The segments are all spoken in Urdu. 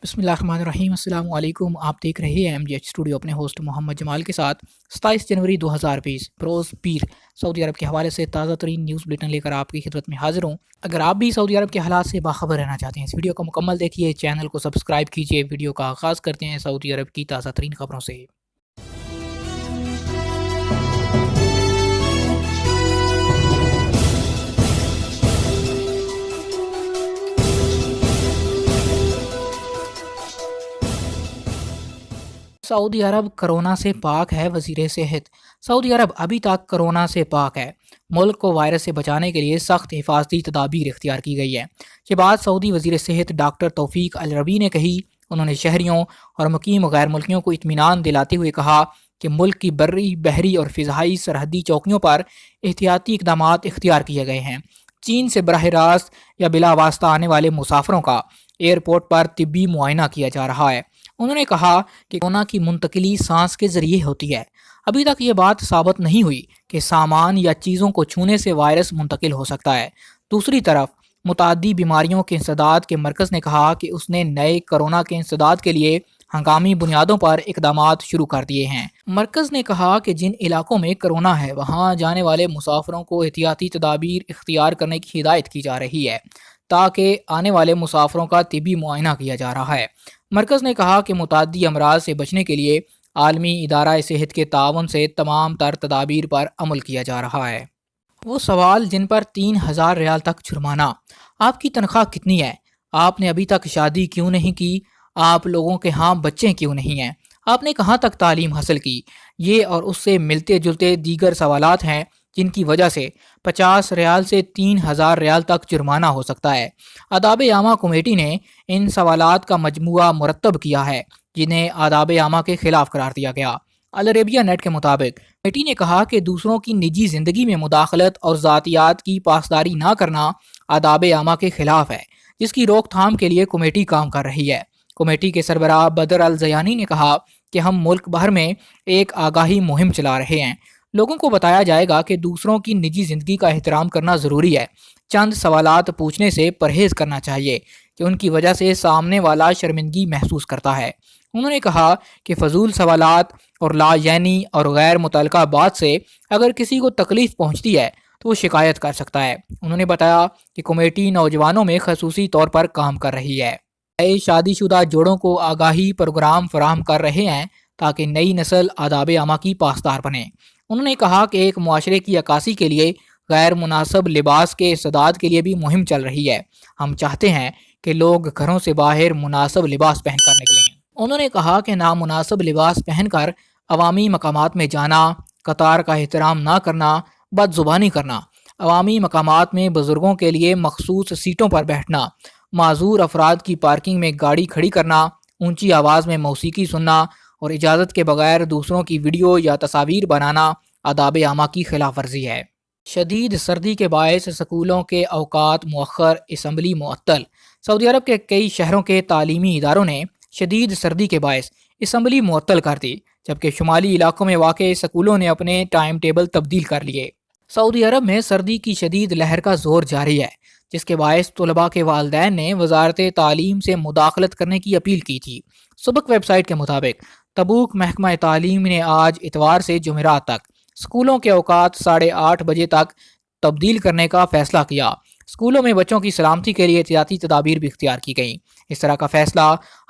بسم اللہ الرحمن الرحیم۔ السلام علیکم۔ آپ دیکھ رہے ہیں MGH اسٹوڈیو اپنے ہوسٹ محمد جمال کے ساتھ 27 جنوری 2020 بروز پیر سعودی عرب کے حوالے سے تازہ ترین نیوز بلیٹن لے کر آپ کی خدمت میں حاضر ہوں۔ اگر آپ بھی سعودی عرب کے حالات سے باخبر رہنا چاہتے ہیں اس ویڈیو کو مکمل دیکھیے، چینل کو سبسکرائب کیجیے۔ ویڈیو کا آغاز کرتے ہیں سعودی عرب کی تازہ ترین خبروں سے۔ سعودی عرب کرونا سے پاک ہے، وزیر صحت۔ سعودی عرب ابھی تک کرونا سے پاک ہے۔ ملک کو وائرس سے بچانے کے لیے سخت حفاظتی تدابیر اختیار کی گئی ہے۔ یہ بات سعودی وزیر صحت ڈاکٹر توفیق الربیع نے کہی۔ انہوں نے شہریوں اور مقیم غیر ملکیوں کو اطمینان دلاتے ہوئے کہا کہ ملک کی بری، بحری اور فضائی سرحدی چوکیوں پر احتیاطی اقدامات اختیار کیے گئے ہیں۔ چین سے براہ راست یا بلا واسطہ آنے والے مسافروں کا ایئرپورٹ پر طبی معائنہ کیا جا رہا ہے۔ انہوں نے کہا کہ کورونا کی منتقلی سانس کے ذریعے ہوتی ہے۔ ابھی تک یہ بات ثابت نہیں ہوئی کہ سامان یا چیزوں کو چھونے سے وائرس منتقل ہو سکتا ہے۔ دوسری طرف متعدی بیماریوں کے انسداد کے مرکز نے کہا کہ اس نے نئے کرونا کے انسداد کے لیے ہنگامی بنیادوں پر اقدامات شروع کر دیے ہیں۔ مرکز نے کہا کہ جن علاقوں میں کرونا ہے وہاں جانے والے مسافروں کو احتیاطی تدابیر اختیار کرنے کی ہدایت کی جا رہی ہے تاکہ آنے والے مسافروں کا طبی معائنہ کیا جا رہا ہے۔ مرکز نے کہا کہ متعدی امراض سے بچنے کے لیے عالمی ادارہ صحت کے تعاون سے تمام تر تدابیر پر عمل کیا جا رہا ہے۔ وہ سوال جن پر 3000 ریال تک جرمانہ۔ آپ کی تنخواہ کتنی ہے؟ آپ نے ابھی تک شادی کیوں نہیں کی؟ آپ لوگوں کے ہاں بچے کیوں نہیں ہیں؟ آپ نے کہاں تک تعلیم حاصل کی؟ یہ اور اس سے ملتے جلتے دیگر سوالات ہیں جن کی وجہ سے 50 ریال سے 3000 ریال تک جرمانہ ہو سکتا ہے۔ آداب عامہ کمیٹی نے ان سوالات کا مجموعہ مرتب کیا ہے جنہیں آداب عامہ کے خلاف قرار دیا گیا۔ العربیہ نیٹ کے مطابق کمیٹی نے کہا کہ دوسروں کی نجی زندگی میں مداخلت اور ذاتیات کی پاسداری نہ کرنا آداب عامہ کے خلاف ہے، جس کی روک تھام کے لیے کمیٹی کام کر رہی ہے۔ کمیٹی کے سربراہ بدر الزیانی نے کہا کہ ہم ملک بھر میں ایک آگاہی مہم چلا رہے ہیں۔ لوگوں کو بتایا جائے گا کہ دوسروں کی نجی زندگی کا احترام کرنا ضروری ہے۔ چند سوالات پوچھنے سے پرہیز کرنا چاہیے کہ ان کی وجہ سے سامنے والا شرمندگی محسوس کرتا ہے۔ انہوں نے کہا کہ فضول سوالات اور لا یعنی اور غیر متعلقہ بات سے اگر کسی کو تکلیف پہنچتی ہے تو وہ شکایت کر سکتا ہے۔ انہوں نے بتایا کہ کمیٹی نوجوانوں میں خصوصی طور پر کام کر رہی ہے۔ نئے شادی شدہ جوڑوں کو آگاہی پروگرام فراہم کر رہے ہیں تاکہ نئی نسل آداب عامہ کی پاسدار بنے۔ انہوں نے کہا کہ ایک معاشرے کی عکاسی کے لیے غیر مناسب لباس کے انسداد کے لیے بھی مہم چل رہی ہے۔ ہم چاہتے ہیں کہ لوگ گھروں سے باہر مناسب لباس پہن کر نکلیں۔ انہوں نے کہا کہ نامناسب لباس پہن کر عوامی مقامات میں جانا، قطار کا احترام نہ کرنا، بد زبانی کرنا، عوامی مقامات میں بزرگوں کے لیے مخصوص سیٹوں پر بیٹھنا، معذور افراد کی پارکنگ میں گاڑی کھڑی کرنا، اونچی آواز میں موسیقی سننا اور اجازت کے بغیر دوسروں کی ویڈیو یا تصاویر بنانا آداب عامہ کی خلاف ورزی ہے۔ شدید سردی کے باعث سکولوں کے اوقات مؤخر، اسمبلی معطل۔ سعودی عرب کے کئی شہروں کے تعلیمی اداروں نے شدید سردی کے باعث اسمبلی معطل کر دی، جبکہ شمالی علاقوں میں واقع سکولوں نے اپنے ٹائم ٹیبل تبدیل کر لیے۔ سعودی عرب میں سردی کی شدید لہر کا زور جاری ہے، جس کے باعث طلباء کے والدین نے وزارت تعلیم سے مداخلت کرنے کی اپیل کی تھی۔ سبق ویب سائٹ کے مطابق تبوک محکمہ تعلیم نے آج اتوار سے جمعرات تک اسکولوں کے اوقات 8:30 بجے تک تبدیل کرنے کا فیصلہ کیا۔ اسکولوں میں بچوں کی سلامتی کے لیے احتیاطی تدابیر بھی اختیار کی گئیں۔ اس طرح کا فیصلہ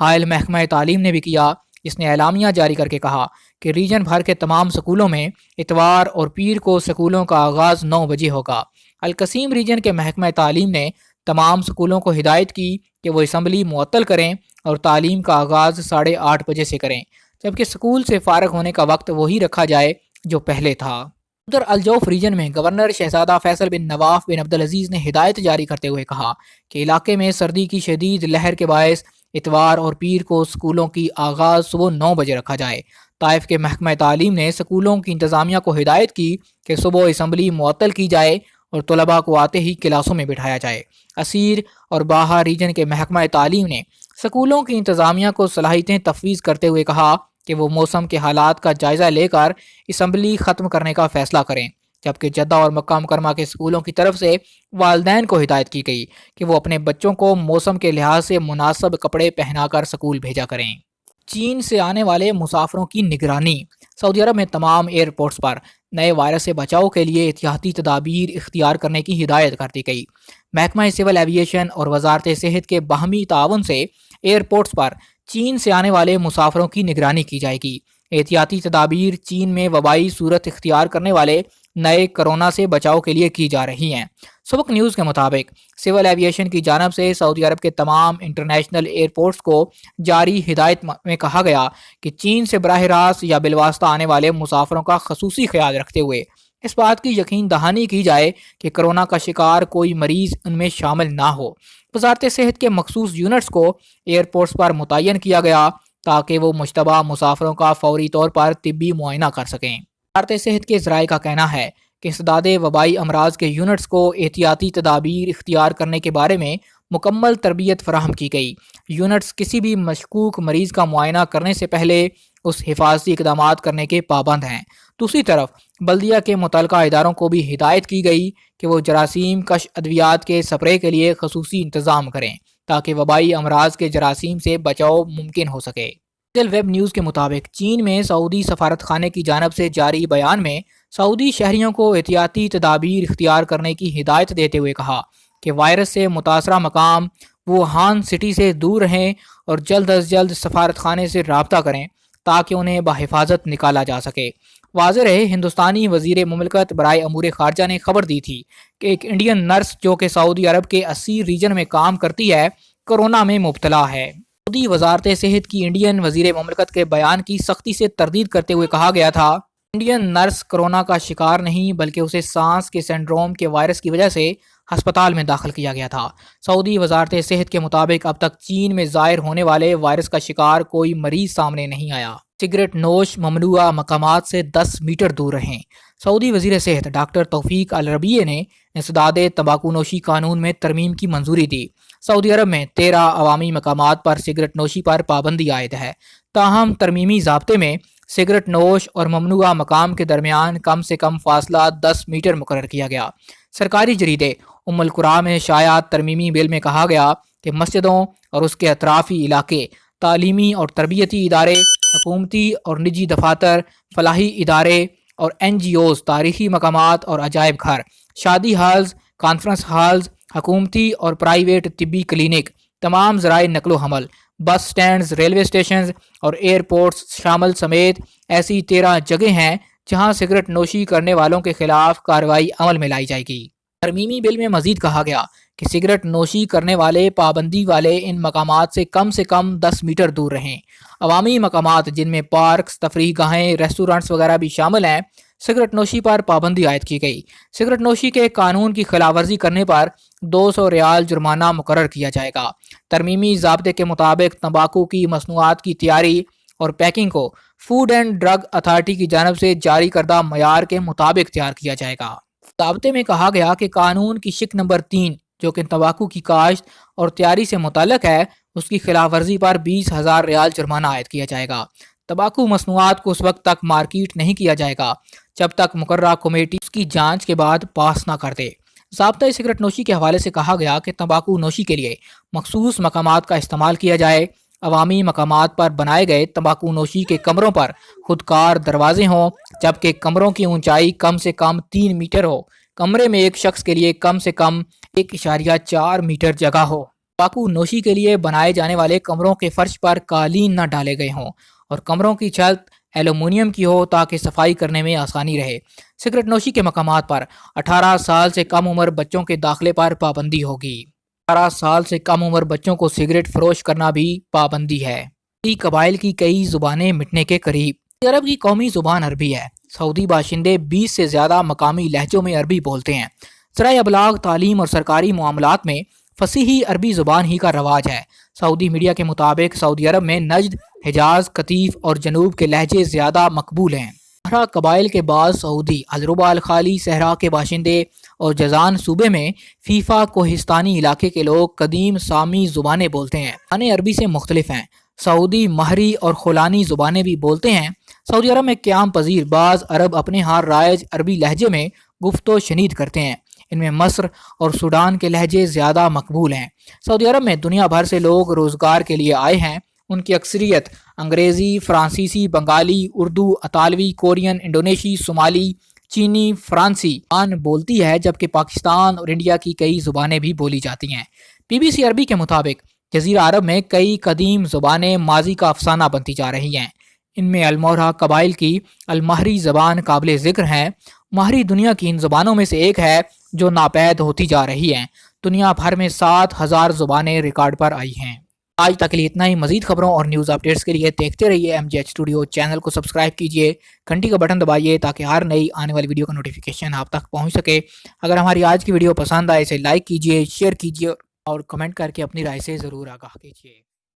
حائل محکمہ تعلیم نے بھی کیا۔ اس نے اعلامیہ جاری کر کے کہا کہ ریجن بھر کے تمام اسکولوں میں اتوار اور پیر کو اسکولوں کا آغاز 9 بجے ہوگا۔ القصیم ریجن کے محکمہ تعلیم نے تمام اسکولوں کو ہدایت کی کہ وہ اسمبلی معطل کریں اور تعلیم کا آغاز 8:30 بجے سے کریں، جبکہ اسکول سے فارغ ہونے کا وقت وہی رکھا جائے جو پہلے تھا۔ ادھر الجوف ریجن میں گورنر شہزادہ فیصل بن نواف بن عبدالعزیز نے ہدایت جاری کرتے ہوئے کہا کہ علاقے میں سردی کی شدید لہر کے باعث اتوار اور پیر کو اسکولوں کی آغاز صبح 9 بجے رکھا جائے۔ طائف کے محکمہ تعلیم نے اسکولوں کی انتظامیہ کو ہدایت کی کہ صبح اسمبلی معطل کی جائے اور طلباء کو آتے ہی کلاسوں میں بٹھایا جائے۔ اسیر اور باہا ریجن کے محکمہ تعلیم نے اسکولوں کی انتظامیہ کو صلاحیتیں تفویض کرتے ہوئے کہا کہ وہ موسم کے حالات کا جائزہ لے کر اسمبلی ختم کرنے کا فیصلہ کریں، جبکہ جدہ اور مکہ مکرمہ کے اسکولوں کی طرف سے والدین کو ہدایت کی گئی کہ وہ اپنے بچوں کو موسم کے لحاظ سے مناسب کپڑے پہنا کر اسکول بھیجا کریں۔ چین سے آنے والے مسافروں کی نگرانی۔ سعودی عرب میں تمام ایئرپورٹس پر نئے وائرس سے بچاؤ کے لیے احتیاطی تدابیر اختیار کرنے کی ہدایت کر دی گئی۔ محکمہ سول ایویشن اور وزارت صحت کے باہمی تعاون سے ایئرپورٹس پر چین سے آنے والے مسافروں کی نگرانی کی جائے گی۔ احتیاطی تدابیر چین میں وبائی صورت اختیار کرنے والے نئے کرونا سے بچاؤ کے لیے کی جا رہی ہیں۔ سبق نیوز کے مطابق سول ایویشن کی جانب سے سعودی عرب کے تمام انٹرنیشنل ایئرپورٹس کو جاری ہدایت میں کہا گیا کہ چین سے براہ راست یا بالواسطہ آنے والے مسافروں کا خصوصی خیال رکھتے ہوئے اس بات کی یقین دہانی کی جائے کہ کرونا کا شکار کوئی مریض ان میں شامل نہ ہو۔ وزارت صحت کے مخصوص یونٹس کو ایئرپورٹس پر متعین کیا گیا تاکہ وہ مشتبہ مسافروں کا فوری طور پر طبی معائنہ کر سکیں۔ وزارت صحت کے ذرائع کا کہنا ہے کہ انسداد وبائی امراض کے یونٹس کو احتیاطی تدابیر اختیار کرنے کے بارے میں مکمل تربیت فراہم کی گئی۔ یونٹس کسی بھی مشکوک مریض کا معائنہ کرنے سے پہلے اس حفاظتی اقدامات کرنے کے پابند ہیں۔ دوسری طرف بلدیہ کے متعلقہ اداروں کو بھی ہدایت کی گئی کہ وہ جراثیم کش ادویات کے سپرے کے لیے خصوصی انتظام کریں تاکہ وبائی امراض کے جراثیم سے بچاؤ ممکن ہو سکے۔ ویب نیوز کے مطابق چین میں سعودی سفارت خانے کی جانب سے جاری بیان میں سعودی شہریوں کو احتیاطی تدابیر اختیار کرنے کی ہدایت دیتے ہوئے کہا کہ وائرس سے متاثرہ مقام ووہان سٹی سے دور رہیں اور جلد از جلد سفارت خانے سے رابطہ کریں تاکہ انہیں بحفاظت نکالا جا سکے۔ واضح رہے، ہندوستانی وزیر مملکت برائے امور خارجہ نے خبر دی تھی کہ ایک انڈین نرس جو کہ سعودی عرب کے اسیر ریجن میں کام کرتی ہے کورونا میں مبتلا ہے۔ سعودی وزارت صحت کی انڈین وزیر مملکت کے بیان کی سختی سے تردید کرتے ہوئے کہا گیا تھا انڈین نرس کورونا کا شکار نہیں بلکہ اسے سانس کے سنڈروم کے وائرس کی وجہ سے ہسپتال میں داخل کیا گیا تھا۔ سعودی وزارت صحت کے مطابق اب تک چین میں ظاہر ہونے والے وائرس کا شکار کوئی مریض سامنے نہیں آیا۔ سگریٹ نوش ممنوعہ مقامات سے 10 میٹر دور رہیں۔ سعودی وزیر صحت ڈاکٹر توفیق الربیع نے انسداد تمباکو نوشی قانون میں ترمیم کی منظوری دی۔ سعودی عرب میں 13 عوامی مقامات پر سگریٹ نوشی پر پابندی عائد ہے، تاہم ترمیمی ضابطے میں سگریٹ نوش اور ممنوعہ مقام کے درمیان کم سے کم فاصلہ 10 میٹر مقرر کیا گیا۔ سرکاری جریدے ام القرآن میں شائع ترمیمی بل میں کہا گیا کہ مسجدوں اور اس کے اطرافی علاقے، تعلیمی اور تربیتی ادارے، حکومتی اور نجی دفاتر، فلاحی ادارے اور NGOs، تاریخی مقامات اور عجائب گھر، شادی ہالز، کانفرنس ہالز، حکومتی اور پرائیویٹ طبی کلینک، تمام ذرائع نقل و حمل، بس سٹینڈز، ریلوے اسٹیشنز اور ایئرپورٹس شامل سمیت ایسی 13 جگہیں ہیں جہاں سگریٹ نوشی کرنے والوں کے خلاف کارروائی عمل میں لائی جائے گی۔ ترمیمی بل میں مزید کہا گیا کہ سگریٹ نوشی کرنے والے پابندی والے ان مقامات سے کم 10 میٹر دور رہیں۔ عوامی مقامات جن میں پارکس، تفریح گاہیں، ریسٹورنٹس وغیرہ بھی شامل ہیں، سگریٹ نوشی پر پابندی عائد کی گئی۔ سگریٹ نوشی کے قانون کی خلاف ورزی کرنے پر 200 ریال جرمانہ مقرر کیا جائے گا۔ ترمیمی ضابطے کے مطابق تمباکو کی مصنوعات کی تیاری اور پیکنگ کو فوڈ اینڈ ڈرگ اتھارٹی کی جانب سے جاری کردہ معیار کے مطابق تیار کیا جائے گا۔ ضابطے میں کہا گیا کہ قانون کی شق نمبر 3 جو کہ تمباکو کی کاشت اور تیاری سے متعلق ہے، اس کی خلاف ورزی پر 20,000 ریال جرمانہ عائد کیا جائے گا۔ تمباکو مصنوعات کو اس وقت تک مارکیٹ نہیں کیا جائے گا جب تک مقررہ کمیٹی اس کی جانچ کے بعد پاس نہ کر دے۔ ضابطۂ سگریٹ نوشی کے حوالے سے کہا گیا کہ تمباکو نوشی کے لیے مخصوص مقامات کا استعمال کیا جائے۔ عوامی مقامات پر بنائے گئے تمباکو نوشی کے کمروں پر خودکار دروازے ہوں، جبکہ کمروں کی اونچائی کم سے کم 3 میٹر ہو۔ کمرے میں ایک شخص کے لیے کم سے کم 1.4 میٹر جگہ ہو۔ تمباکو نوشی کے لیے بنائے جانے والے کمروں کے فرش پر قالین نہ ڈالے گئے ہوں اور کمروں کی چھت ایلومینیم کی ہو تاکہ صفائی کرنے میں آسانی رہے۔ سگریٹ نوشی کے مقامات پر 18 سال سے کم عمر بچوں کے داخلے پر پابندی ہوگی۔ 18 سال سے کم عمر بچوں کو سگریٹ فروش کرنا بھی پابندی ہے۔ قبائل کی کئی زبانیں مٹنے کے قریب۔ عرب کی قومی زبان عربی ہے۔ سعودی باشندے 20 سے زیادہ مقامی لہجوں میں عربی بولتے ہیں۔ ذرائع ابلاغ، تعلیم اور سرکاری معاملات میں فصیحی عربی زبان ہی کا رواج ہے۔ سعودی میڈیا کے مطابق سعودی عرب میں نجد، حجاز، قطیف اور جنوب کے لہجے زیادہ مقبول ہیں۔ صحرا قبائل کے بعض سعودی الربع الخالی صحرا کے باشندے اور جازان صوبے میں فیفا کوہستانی علاقے کے لوگ قدیم سامی زبانیں بولتے ہیں۔ زبانیں عربی سے مختلف ہیں۔ سعودی مہری اور خولانی زبانیں بھی بولتے ہیں۔ سعودی عرب میں قیام پذیر بعض عرب اپنے ہاں رائج عربی لہجے میں گفت و شنید کرتے ہیں۔ ان میں مصر اور سوڈان کے لہجے زیادہ مقبول ہیں۔ سعودی عرب میں دنیا بھر سے لوگ روزگار کے لیے آئے ہیں۔ ان کی اکثریت انگریزی، فرانسیسی، بنگالی، اردو، اطالوی، کورین، انڈونیشی، صومالی، چینی، فرانسی زبان بولتی ہے، جبکہ پاکستان اور انڈیا کی کئی زبانیں بھی بولی جاتی ہیں۔ BBC عربی کے مطابق جزیرہ عرب میں کئی قدیم زبانیں ماضی کا افسانہ بنتی جا رہی ہیں۔ ان میں المورہ قبائل کی المہری زبان قابل ذکر ہے۔ مہری دنیا کی ان زبانوں میں سے ایک ہے جو ناپید ہوتی جا رہی ہیں۔ دنیا بھر میں 7,000 زبانیں ریکارڈ پر آئی ہیں۔ آج تک کے لیے اتنا ہی۔ مزید خبروں اور نیوز اپڈیٹس کے لیے دیکھتے رہیے MGH اسٹوڈیو۔ چینل کو سبسکرائب کیجیے، گھنٹی کا بٹن دبائیے تاکہ ہر نئی آنے والی ویڈیو کا نوٹیفیکیشن آپ تک پہنچ سکے۔ اگر ہماری آج کی ویڈیو پسند آئے اسے لائک کیجیے، شیئر کیجیے اور کمنٹ کر کے اپنی رائے سے ضرور آگاہ کیجیے۔